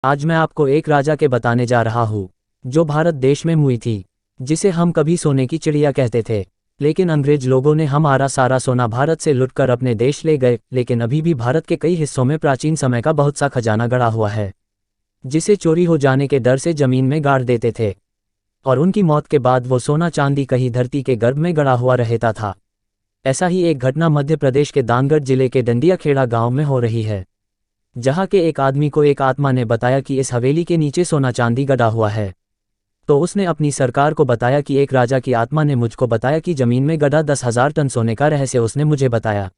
आज मैं आपको एक राजा के बताने जा रहा हूँ जो भारत देश में हुई थी, जिसे हम कभी सोने की चिड़िया कहते थे। लेकिन अंग्रेज लोगों ने हमारा सारा सोना भारत से लुटकर अपने देश ले गए। लेकिन अभी भी भारत के कई हिस्सों में प्राचीन समय का बहुत सा खजाना गड़ा हुआ है, जिसे चोरी हो जाने के डर से जमीन में गाड़ देते थे, और उनकी मौत के बाद वो सोना चांदी कहीं धरती के गर्भ में गड़ा हुआ रहता था। ऐसा ही एक घटना मध्य प्रदेश के दानगढ़ जिले के डंडिया खेड़ा गांव में हो रही है, जहां के एक आदमी को एक आत्मा ने बताया कि इस हवेली के नीचे सोना चांदी गड़ा हुआ है। तो उसने अपनी सरकार को बताया कि एक राजा की आत्मा ने मुझको बताया कि जमीन में गड़ा 10,000 टन सोने का रहस्य उसने मुझे बताया,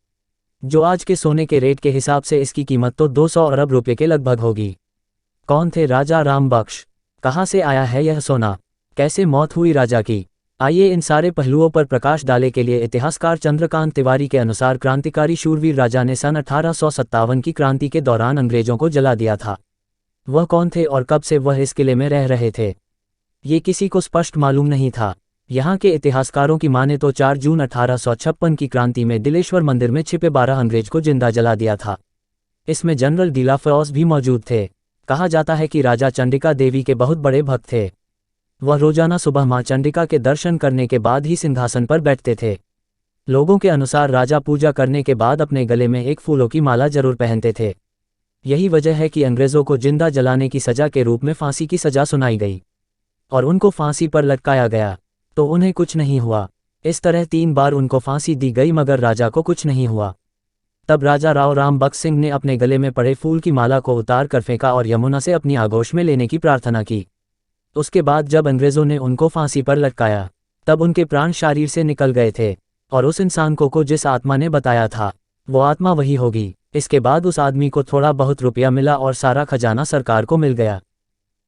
जो आज के सोने के रेट के हिसाब से इसकी कीमत तो 200 अरब रुपये के लगभग होगी। कौन थे राजा राम बख्श? कहाँ से आया है यह सोना? कैसे मौत हुई राजा की? आइए इन सारे पहलुओं पर प्रकाश डाले के लिए इतिहासकार चंद्रकांत तिवारी के अनुसार क्रांतिकारी शूरवीर राजा ने सन 1857 की क्रांति के दौरान अंग्रेजों को जला दिया था। वह कौन थे और कब से वह इस किले में रह रहे थे, ये किसी को स्पष्ट मालूम नहीं था। यहाँ के इतिहासकारों की माने तो 4 जून 1856 की क्रांति में दिलेश्वर मंदिर में छिपे 12 अंग्रेज को जिंदा जला दिया था। इसमें जनरल डीला फौज भी मौजूद थे। कहा जाता है कि राजा चंडिका देवी के बहुत बड़े भक्त थे। वह रोजाना सुबह मां चंडिका के दर्शन करने के बाद ही सिंहासन पर बैठते थे। लोगों के अनुसार राजा पूजा करने के बाद अपने गले में एक फूलों की माला जरूर पहनते थे। यही वजह है कि अंग्रेजों को जिंदा जलाने की सजा के रूप में फांसी की सजा सुनाई गई और उनको फांसी पर लटकाया गया, तो उन्हें कुछ नहीं हुआ। इस तरह 3 बार उनको फांसी दी गई मगर राजा को कुछ नहीं हुआ। तब राजा राव राम बख्श सिंह ने अपने गले में पड़े फूल की माला को उतार कर फेंका और यमुना से अपनी आगोश में लेने की प्रार्थना की। उसके बाद जब अंग्रेजों ने उनको फांसी पर लटकाया, तब उनके प्राण शरीर से निकल गए थे, और उस इंसान को जिस आत्मा ने बताया था वो आत्मा वही होगी। इसके बाद उस आदमी को थोड़ा बहुत रुपया मिला और सारा खजाना सरकार को मिल गया।